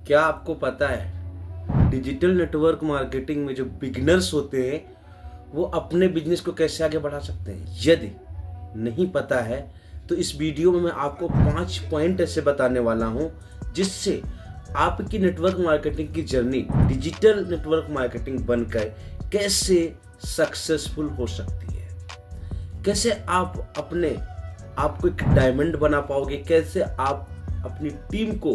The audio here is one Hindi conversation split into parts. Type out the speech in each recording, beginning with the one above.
क्या आपको पता है डिजिटल नेटवर्क मार्केटिंग में जो बिगिनर्स होते हैं वो अपने बिजनेस को कैसे आगे बढ़ा सकते हैं? यदि नहीं पता है तो इस वीडियो में मैं आपको 5 पॉइंट ऐसे बताने वाला हूं जिससे आपकी नेटवर्क मार्केटिंग की जर्नी डिजिटल नेटवर्क मार्केटिंग बनकर कैसे सक्सेसफुल हो सकती है। कैसे आप अपने आप को एक डायमंड बना पाओगे, कैसे आप अपनी टीम को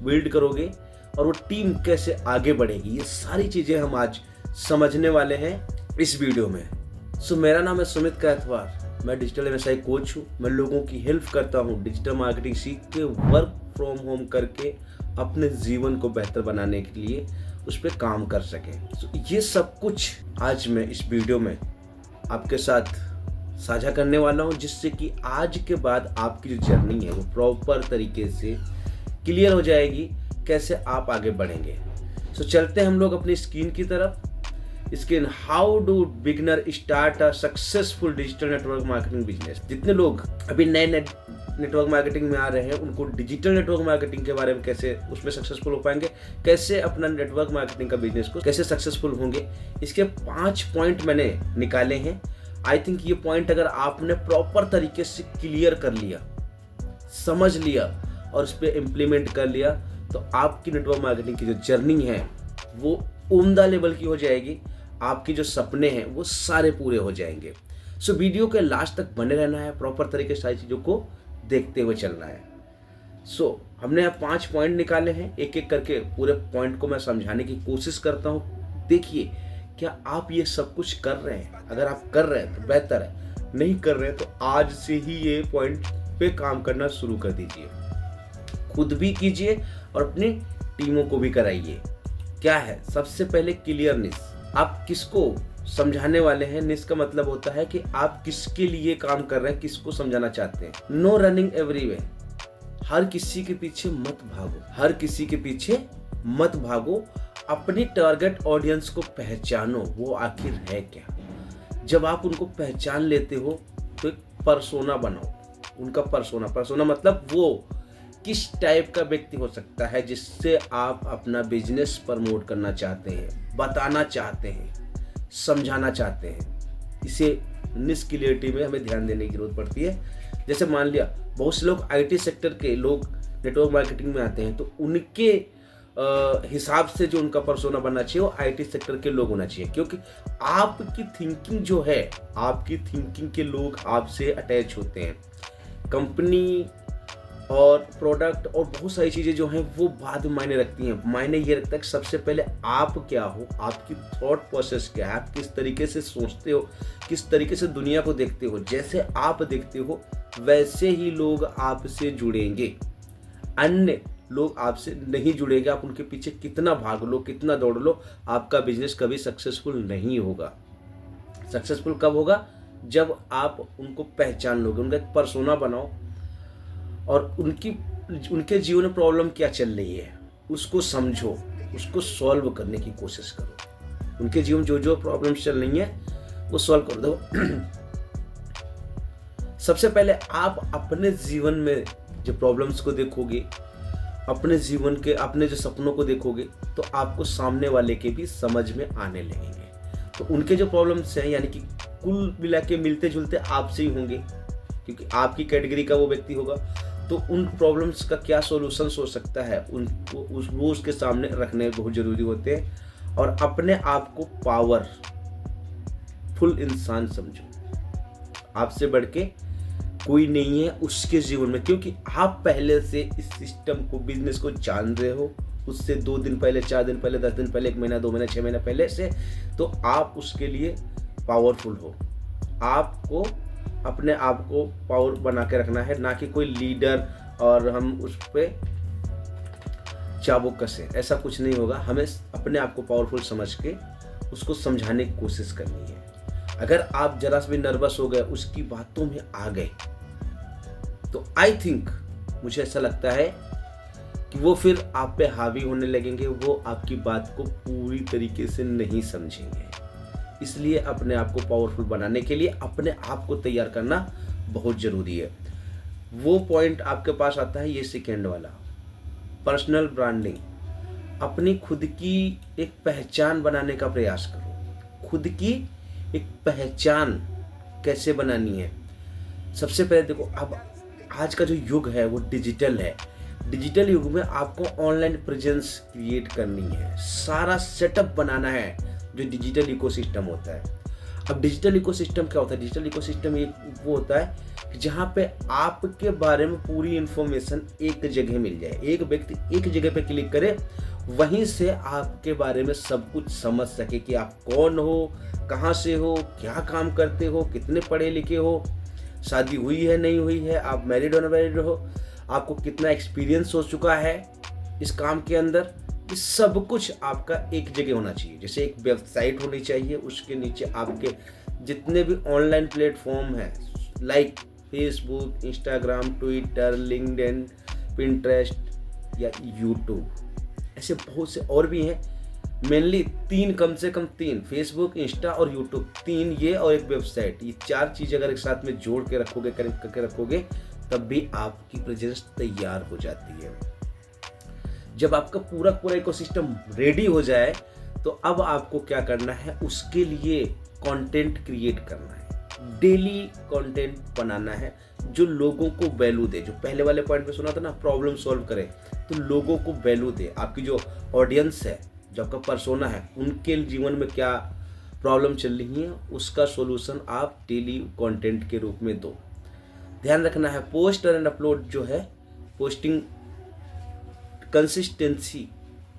बिल्ड करोगे और वो टीम कैसे आगे बढ़ेगी, ये सारी चीजें हम आज समझने वाले हैं इस वीडियो में। मेरा नाम है सुमित कैथवार, मैं डिजिटल व्यवसाय कोच हूँ। मैं लोगों की हेल्प करता हूँ डिजिटल मार्केटिंग सीख के, वर्क फ्रॉम होम करके अपने जीवन को बेहतर बनाने के लिए उस पर काम कर सकें। ये सब कुछ आज मैं इस वीडियो में आपके साथ साझा करने वाला हूँ, जिससे कि आज के बाद आपकी जो जर्नी है वो प्रॉपर तरीके से क्लियर हो जाएगी, कैसे आप आगे बढ़ेंगे। चलते हैं हम लोग अपनी स्क्रीन की तरफ। Screen, how do beginner start a successful digital network marketing business. जितने लोग अभी नए नेटवर्क मार्केटिंग में आ रहे हैं उनको डिजिटल नेटवर्क मार्केटिंग के बारे में कैसे उसमें सक्सेसफुल हो पाएंगे, कैसे अपना नेटवर्क मार्केटिंग का बिजनेस को कैसे सक्सेसफुल होंगे, इसके 5 पॉइंट मैंने निकाले हैं। आई थिंक ये पॉइंट अगर आपने प्रॉपर तरीके से क्लियर कर लिया, समझ लिया और उस पर इम्प्लीमेंट कर लिया तो आपकी नेटवर्क मार्केटिंग की जो जर्नी है वो उम्दा लेवल की हो जाएगी। आपके जो सपने हैं वो सारे पूरे हो जाएंगे। वीडियो के लास्ट तक बने रहना है, प्रॉपर तरीके से सारी चीज़ों को देखते हुए चलना है। हमने यहाँ 5 पॉइंट निकाले हैं, एक एक करके पूरे पॉइंट को मैं समझाने की कोशिश करता हूँ। देखिए क्या आप ये सब कुछ कर रहे हैं। अगर आप कर रहे हैं तो बेहतर है, नहीं कर रहे हैं तो आज से ही ये पॉइंट पे काम करना शुरू कर दीजिए। खुद भी कीजिए और अपनी टीमों को भी कराइए। क्या है, सबसे पहले क्लियरनेस। आप किसको समझाने वाले हैं? निस का मतलब होता है कि आप किसके लिए काम कर रहे हैं, किसको समझाना चाहते हैं। नो रनिंग एवरीवेयर, हर किसी के पीछे मत भागो, हर किसी के पीछे मत भागो। अपनी टारगेट ऑडियंस को पहचानो, वो आखिर है क्या। जब आप उनको पहचान लेते हो तो एक पर्सोना बनाओ। उनका पर्सोना मतलब वो किस टाइप का व्यक्ति हो सकता है जिससे आप अपना बिजनेस प्रमोट करना चाहते हैं, बताना चाहते हैं, समझाना चाहते हैं। इसे निस क्लियरिटी में हमें ध्यान देने की जरूरत पड़ती है। जैसे मान लिया बहुत से लोग आईटी सेक्टर के लोग नेटवर्क मार्केटिंग में आते हैं तो उनके हिसाब से जो उनका पर्सोना बनना चाहिए वो आईटी सेक्टर के लोग होना चाहिए, क्योंकि आपकी थिंकिंग जो है, आपकी थिंकिंग के लोग आपसे अटैच होते हैं। कंपनी और प्रोडक्ट और बहुत सारी चीज़ें जो हैं वो बाद में मायने रखती हैं। मायने ये रखता है कि सबसे पहले आप क्या हो, आपकी थॉट प्रोसेस क्या है, आप किस तरीके से सोचते हो, किस तरीके से दुनिया को देखते हो। जैसे आप देखते हो वैसे ही लोग आपसे जुड़ेंगे, अन्य लोग आपसे नहीं जुड़ेंगे। आप उनके पीछे कितना भाग लो, कितना दौड़ लो, आपका बिजनेस कभी सक्सेसफुल नहीं होगा। सक्सेसफुल कब होगा? जब आप उनको पहचान लोगे, उनका एक पर्सोना बनाओ और उनके जीवन में प्रॉब्लम क्या चल रही है उसको समझो, उसको सॉल्व करने की कोशिश करो। उनके जीवन जो जो प्रॉब्लम्स चल रही हैं वो सॉल्व कर दो। सबसे पहले आप अपने जीवन में जो प्रॉब्लम्स को देखोगे, अपने जीवन के अपने जो सपनों को देखोगे तो आपको सामने वाले के भी समझ में आने लगेंगे। तो उनके जो प्रॉब्लम्स हैं यानी कि कुल मिला के मिलते जुलते आपसे ही होंगे, क्योंकि आपकी कैटेगरी का वो व्यक्ति होगा। तो उन प्रॉब्लम्स का क्या सॉल्यूशंस हो सकता है उनको वो उसके सामने रखने बहुत ज़रूरी होते हैं। और अपने आप को पावरफुल इंसान समझो, आपसे बढ़ के कोई नहीं है उसके जीवन में, क्योंकि आप पहले से इस सिस्टम को, बिजनेस को जान रहे हो उससे 2 दिन पहले, 4 दिन पहले, 10 दिन पहले, 1 महीना, 2 महीना, 6 महीना पहले से। तो आप उसके लिए पावरफुल हो। आपको अपने आप को पावर बना के रखना है, ना कि कोई लीडर और हम उस पर चाबुक कसे, ऐसा कुछ नहीं होगा। हमें अपने आप को पावरफुल समझ के उसको समझाने की कोशिश करनी है। अगर आप जरा से भी नर्वस हो गए, उसकी बातों में आ गए, तो आई थिंक, मुझे ऐसा लगता है कि वो फिर आप पे हावी होने लगेंगे, वो आपकी बात को पूरी तरीके से नहीं समझेंगे। इसलिए अपने आप को पावरफुल बनाने के लिए अपने आप को तैयार करना बहुत ज़रूरी है। वो पॉइंट आपके पास आता है, ये सेकेंड वाला, पर्सनल ब्रांडिंग। अपनी खुद की एक पहचान बनाने का प्रयास करो। खुद की एक पहचान कैसे बनानी है? सबसे पहले देखो, अब आज का जो युग है वो डिजिटल है। डिजिटल युग में आपको ऑनलाइन प्रेजेंस क्रिएट करनी है, सारा सेटअप बनाना है जो डिजिटल इकोसिस्टम होता है। अब डिजिटल इकोसिस्टम क्या होता है? डिजिटल इकोसिस्टम एक वो होता है जहाँ पे आपके बारे में पूरी इंफॉर्मेशन एक जगह मिल जाए। एक व्यक्ति एक जगह पे क्लिक करे, वहीं से आपके बारे में सब कुछ समझ सके कि आप कौन हो, कहाँ से हो, क्या काम करते हो, कितने पढ़े लिखे हो, शादी हुई है नहीं हुई है, आप मैरिड और अनमैरिड हो, आपको कितना एक्सपीरियंस हो चुका है इस काम के अंदर। ये सब कुछ आपका एक जगह होना चाहिए। जैसे एक वेबसाइट होनी चाहिए, उसके नीचे आपके जितने भी ऑनलाइन प्लेटफॉर्म हैं like Facebook, Instagram, Twitter, LinkedIn, Pinterest या यूट्यूब, ऐसे बहुत से और भी हैं। मेनली तीन, कम से कम तीन, फेसबुक, इंस्टा और यूट्यूब, तीन ये और एक वेबसाइट, ये चार चीज़ अगर एक साथ में जोड़ के रखोगे, कनेक्ट करके रखोगे, तब भी आपकी प्रेजेंस तैयार हो जाती है। जब आपका पूरा इकोसिस्टम रेडी हो जाए तो अब आपको क्या करना है? उसके लिए कंटेंट क्रिएट करना है, डेली कंटेंट बनाना है जो लोगों को वैल्यू दे। जो पहले वाले पॉइंट पे सुना था ना, प्रॉब्लम सॉल्व करे, तो लोगों को वैल्यू दे। आपकी जो ऑडियंस है, जो आपका पर्सोना है, उनके जीवन में क्या प्रॉब्लम चल रही है, उसका सॉल्यूशन आप डेली कंटेंट के रूप में दो। ध्यान रखना है, पोस्ट एंड अपलोड जो है, पोस्टिंग कंसिस्टेंसी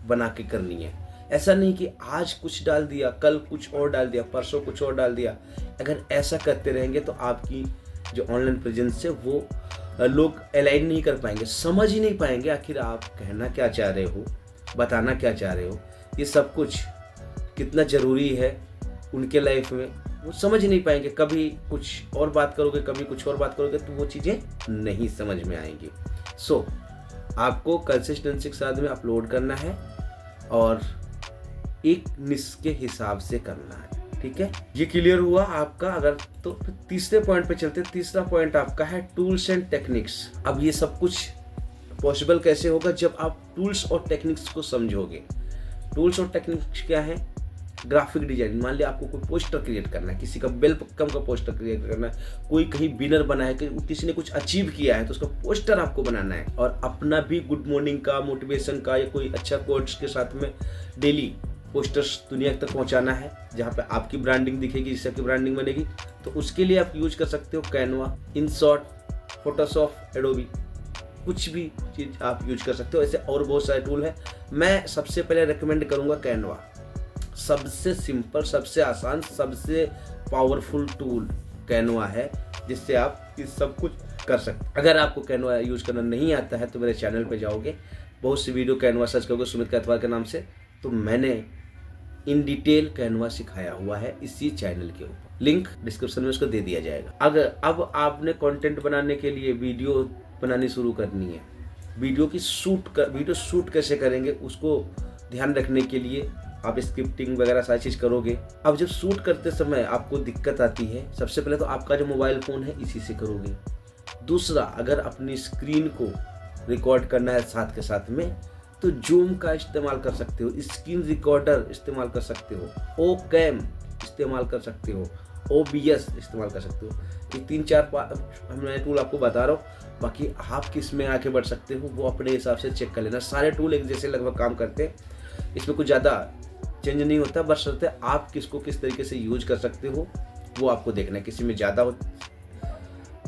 बना के करनी है। ऐसा नहीं कि आज कुछ डाल दिया, कल कुछ और डाल दिया, परसों कुछ और डाल दिया। अगर ऐसा करते रहेंगे तो आपकी जो ऑनलाइन प्रेजेंस है वो लोग अलाइन नहीं कर पाएंगे, समझ ही नहीं पाएंगे आखिर आप कहना क्या चाह रहे हो, बताना क्या चाह रहे हो, ये सब कुछ कितना ज़रूरी है उनके लाइफ में, वो समझ ही नहीं पाएंगे। कभी कुछ और बात करोगे, कभी कुछ और बात करोगे, तो वो चीज़ें नहीं समझ में आएंगी। सो आपको कंसिस्टेंसी के साथ में अपलोड करना है और एक निश के हिसाब से करना है। ठीक है, ये क्लियर हुआ आपका? अगर तो तीसरे पॉइंट पे चलते। तीसरा पॉइंट आपका है टूल्स एंड टेक्निक्स। अब ये सब कुछ पॉसिबल कैसे होगा? जब आप टूल्स और टेक्निक्स को समझोगे। टूल्स और टेक्निक्स क्या है? Graphic design. मान लिया आपको कोई पोस्टर क्रिएट करना है, किसी का वेलकम का पोस्टर क्रिएट करना है, कोई कहीं विनर बना है, किसी ने कुछ अचीव किया है, तो उसका पोस्टर आपको बनाना है। और अपना भी गुड मॉर्निंग का, मोटिवेशन का या कोई अच्छा कोट्स के साथ में डेली पोस्टर्स दुनिया तक पहुंचाना है, जहाँ पे आपकी ब्रांडिंग दिखेगी, जिससे आपकी ब्रांडिंग बनेगी। तो उसके लिए आप यूज कर सकते हो कैनवा, इनशॉट, फोटोशॉप, एडोबी, कुछ भी चीज़ आप यूज कर सकते हो। ऐसे और बहुत सारे टूल हैं। मैं सबसे पहले रिकमेंड करूँगा कैनवा। सबसे सिंपल, सबसे आसान, सबसे पावरफुल टूल कैनवा है, जिससे आप ये सब कुछ कर सकते हैं। अगर आपको कैनवा यूज करना नहीं आता है तो मेरे चैनल पे जाओगे, बहुत सी वीडियो कैनवा सर्च करोगे सुमित कैथवार के नाम से, तो मैंने इन डिटेल कैनवा सिखाया हुआ है इसी चैनल के ऊपर। लिंक डिस्क्रिप्शन में उसको दे दिया जाएगा। अगर अब आपने कंटेंट बनाने के लिए वीडियो बनानी शुरू करनी है, वीडियो शूट कैसे करेंगे उसको ध्यान रखने के लिए आप स्क्रिप्टिंग वगैरह सारी चीज़ करोगे। अब जब शूट करते समय आपको दिक्कत आती है, सबसे पहले तो आपका जो मोबाइल फ़ोन है इसी से करोगे। दूसरा, अगर अपनी स्क्रीन को रिकॉर्ड करना है साथ के साथ में, तो जूम का इस्तेमाल कर सकते हो, स्क्रीन रिकॉर्डर इस्तेमाल कर सकते हो, ओ कैम इस्तेमाल कर सकते हो, OBS इस्तेमाल कर सकते हो। ये 3-4 मैं टूल आपको बता रहा हूँ। बाकी आप किस में आगे बढ़ सकते हो वो अपने हिसाब से चेक कर लेना। सारे टूल एक जैसे लगभग काम करते हैं, इसमें कुछ ज़्यादा चेंज नहीं होता, बस रहता है आप किसको किस तरीके से यूज कर सकते हो वो आपको देखना है। किसी में ज़्यादा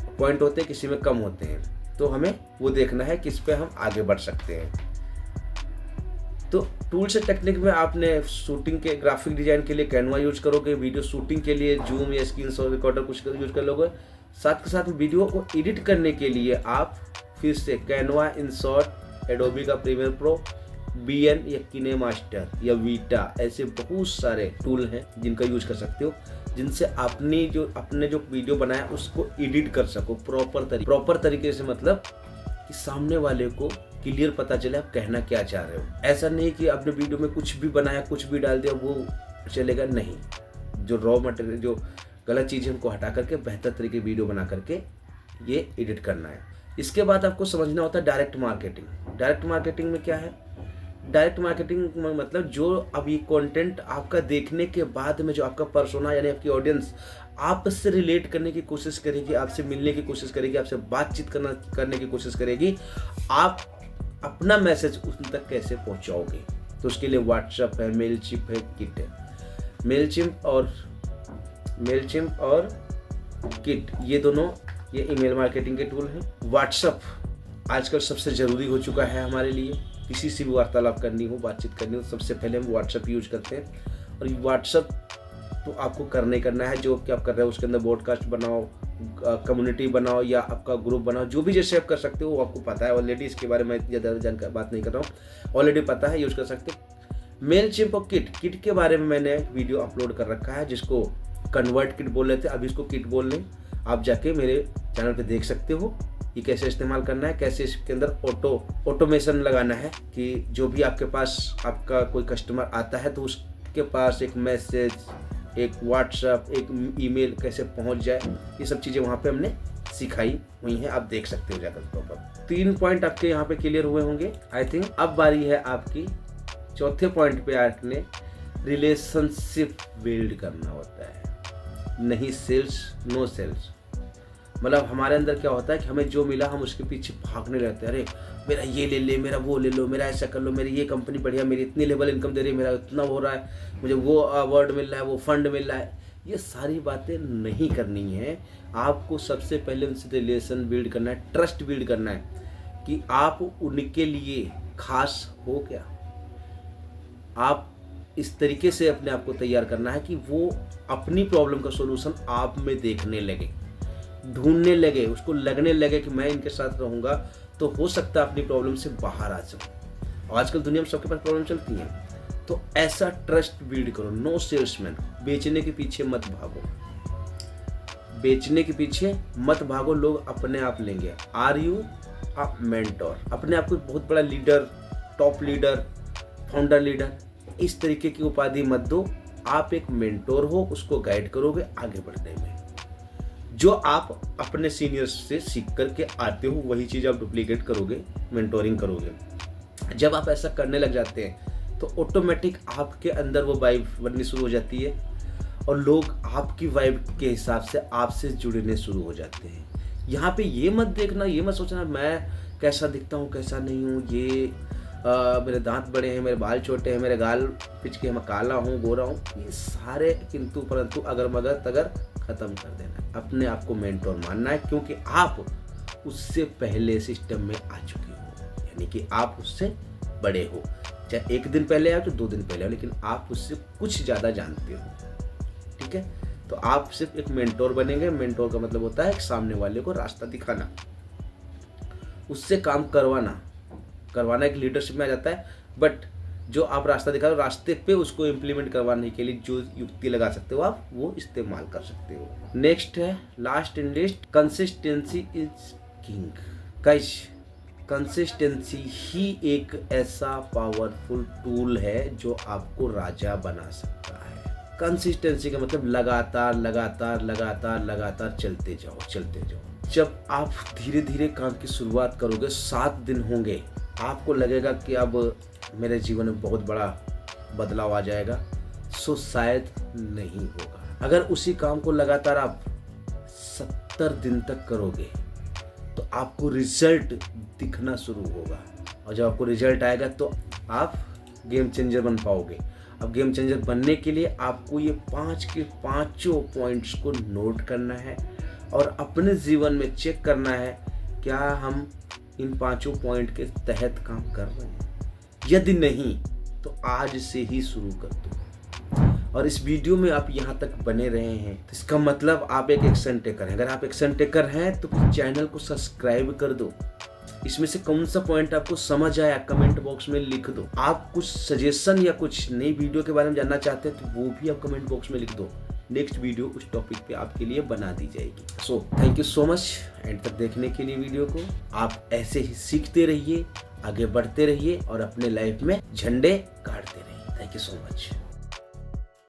पॉइंट होते हैं, किसी में कम होते हैं, तो हमें वो देखना है किस पे हम आगे बढ़ सकते हैं। तो टूल से टेक्निक में आपने शूटिंग के, ग्राफिक डिजाइन के लिए कैनवा यूज करोगे, वीडियो शूटिंग के लिए जूम या स्क्रीन रिकॉर्डर कुछ यूज कर लोगे। साथ के साथ वीडियो को एडिट करने के लिए आप फिर से कैनवा, इनशॉट, एडोबी का प्रीमियर प्रो, BN या किनेमास्टर या वीटा, ऐसे बहुत सारे टूल हैं जिनका यूज कर सकते हो, जिनसे अपने जो वीडियो बनाया उसको एडिट कर सको प्रॉपर तरीके से। मतलब कि सामने वाले को क्लियर पता चले आप कहना क्या चाह रहे हो। ऐसा नहीं कि आपने वीडियो में कुछ भी बनाया, कुछ भी डाल दिया, वो चलेगा नहीं। जो रॉ मटेरियल, जो गलत चीज़ें उनको हटा करके बेहतर तरीके वीडियो बना करके ये एडिट करना है। इसके बाद आपको समझना होता है डायरेक्ट मार्केटिंग। डायरेक्ट मार्केटिंग में क्या है? डायरेक्ट मार्केटिंग मतलब जो अब ये कंटेंट आपका देखने के बाद में जो आपका पर्सोना यानी आपकी ऑडियंस आपसे रिलेट करने की कोशिश करेगी, आपसे मिलने की कोशिश करेगी, आपसे बातचीत करने की कोशिश करेगी, आप अपना मैसेज उन तक कैसे पहुंचाओगे। तो उसके लिए व्हाट्सएप है, मेलचिम्प है, किट है। मेलचिम्प और किट ये दोनों ये ईमेल मार्केटिंग के टूल हैं। व्हाट्सएप आजकल सबसे ज़रूरी हो चुका है हमारे लिए। किसी से भी वार्तालाप करनी हो, बातचीत करनी हो, सबसे पहले हम व्हाट्सएप यूज करते हैं। और व्हाट्सएप तो आपको करना है जो कि आप कर रहे हो उसके अंदर ब्रॉडकास्ट बनाओ, कम्युनिटी बनाओ या आपका ग्रुप बनाओ, जो भी जैसे आप कर सकते हो वो आपको पता है ऑलरेडी। इसके बारे में ज़्यादा जानकर बात नहीं कर रहा हूँ, ऑलरेडी पता है, यूज कर सकते हो। मेलचिम्प और किट के बारे में मैंने वीडियो अपलोड कर रखा है जिसको कन्वर्ट किट बोल रहे थे, अभी इसको किट बोल रहे हैं। आप जाके मेरे चैनल पे देख सकते हो ये कैसे इस्तेमाल करना है, कैसे इसके अंदर ऑटोमेशन लगाना है कि जो भी आपके पास आपका कोई कस्टमर आता है तो उसके पास एक मैसेज, एक व्हाट्सएप, एक ईमेल कैसे पहुंच जाए, ये सब चीज़ें वहाँ पे हमने सिखाई हुई हैं। आप देख सकते हो जाकर प्रॉपर। 3 पॉइंट आपके यहाँ पे क्लियर हुए होंगे आई थिंक। अब बारी है आपकी चौथे पॉइंट पे आपने रिलेशनशिप बिल्ड करना होता है, नहीं सेल्स, नो सेल्स। मतलब हमारे अंदर क्या होता है कि हमें जो मिला हम उसके पीछे भागने रहते हैं। अरे मेरा ये ले ले, मेरा वो ले लो, मेरा ऐसा कर लो, मेरी ये कंपनी बढ़िया, मेरी इतनी लेवल इनकम दे रही है, मेरा इतना हो रहा है, मुझे वो अवार्ड मिल रहा है, वो फंड मिल रहा है। ये सारी बातें नहीं करनी है। आपको सबसे पहले उनसे रिलेशन बिल्ड करना है, ट्रस्ट बिल्ड करना है कि आप उनके लिए खास हो क्या। आप इस तरीके से अपने आप को तैयार करना है कि वो अपनी प्रॉब्लम का सोल्यूशन आप में देखने लगे, ढूंढने लगे, उसको लगने लगे कि मैं इनके साथ रहूंगा तो हो सकता है अपनी प्रॉब्लम से बाहर आ सकूं। आजकल दुनिया में सबके पास प्रॉब्लम चलती है, तो ऐसा ट्रस्ट बिल्ड करो। नो सेल्समैन, बेचने के पीछे मत भागो, बेचने के पीछे मत भागो, लोग अपने आप लेंगे। Are you a mentor? अपने आप को बहुत बड़ा leader, top leader, founder leader, इस तरीके की उपाधि मत दो। आप एक मेंटोर हो, उसको गाइड करोगे आगे बढ़ने में। जो आप अपने सीनियर्स से सीख करके आते हो वही चीज़ आप डुप्लीकेट करोगे, मेंटोरिंग करोगे। जब आप ऐसा करने लग जाते हैं तो ऑटोमेटिक आपके अंदर वो वाइब बननी शुरू हो जाती है और लोग आपकी वाइब के हिसाब से आपसे जुड़ने शुरू हो जाते हैं। यहाँ पे ये मत देखना, ये मत सोचना मैं कैसा दिखता हूँ, कैसा नहीं हूँ, ये मेरे दांत बड़े हैं, मेरे बाल छोटे हैं, मेरे गाल पिचके, मैं काला हूँ, गोरा हूँ, ये सारे किंतु परंतु अगर मगर तगर खत्म कर देना है। अपने आप को मेंटोर मानना है क्योंकि आप उससे पहले सिस्टम में आ चुके हो, यानी कि आप उससे बड़े हो। चाहे 1 दिन पहले आओ, तो 2 दिन पहले आओ, लेकिन आप उससे कुछ ज़्यादा जानते हो। ठीक है, तो आप सिर्फ एक मेंटोर बनेंगे। मेंटोर का मतलब होता है सामने वाले को रास्ता दिखाना, उससे काम करवाना एक लीडरशिप में आ जाता है। बट जो आप रास्ता दिखा रहे हो, रास्ते पे उसको इम्प्लीमेंट करवाने के लिए जो युक्ति लगा सकते हो आप, वो इस्तेमाल कर सकते हो। नेक्स्ट है, last in list, consistency is king. Guys, consistency ही एक ऐसा पावरफुल टूल है जो आपको राजा बना सकता है। कंसिस्टेंसी का मतलब लगातार लगातार लगातार लगातार चलते जाओ। जब आप धीरे धीरे काम की शुरुआत करोगे, 7 दिन होंगे, आपको लगेगा कि अब मेरे जीवन में बहुत बड़ा बदलाव आ जाएगा, सो शायद नहीं होगा। अगर उसी काम को लगातार आप 70 दिन तक करोगे तो आपको रिजल्ट दिखना शुरू होगा, और जब आपको रिजल्ट आएगा तो आप गेम चेंजर बन पाओगे। अब गेम चेंजर बनने के लिए आपको ये 5 के 5 पॉइंट्स को नोट करना है और अपने जीवन में चेक करना है क्या हम इन 5 पॉइंट के तहत काम कर रहे हैं। यदि नहीं तो आज से ही शुरू कर दो। और इस वीडियो में आप यहाँ तक बने रहे हैं तो इसका मतलब आप एक एक्शन टेकर हैं। अगर आप एक्शन टेकर हैं तो चैनल को सब्सक्राइब कर दो। इसमें से कौन सा पॉइंट आपको समझ आया कमेंट बॉक्स में लिख दो। आप कुछ सजेशन या कुछ नई वीडियो के बारे में जानना चाहते हैं तो वो भी आप कमेंट बॉक्स में लिख दो। नेक्स्ट वीडियो उस टॉपिक पे आपके लिए बना दी जाएगी। So thank you so much and तक देखने के लिए वीडियो को। आप ऐसे ही सीखते रहिए, आगे बढ़ते रहिए और अपने लाइफ में झंडे गाड़ते रहिए। Thank you so much.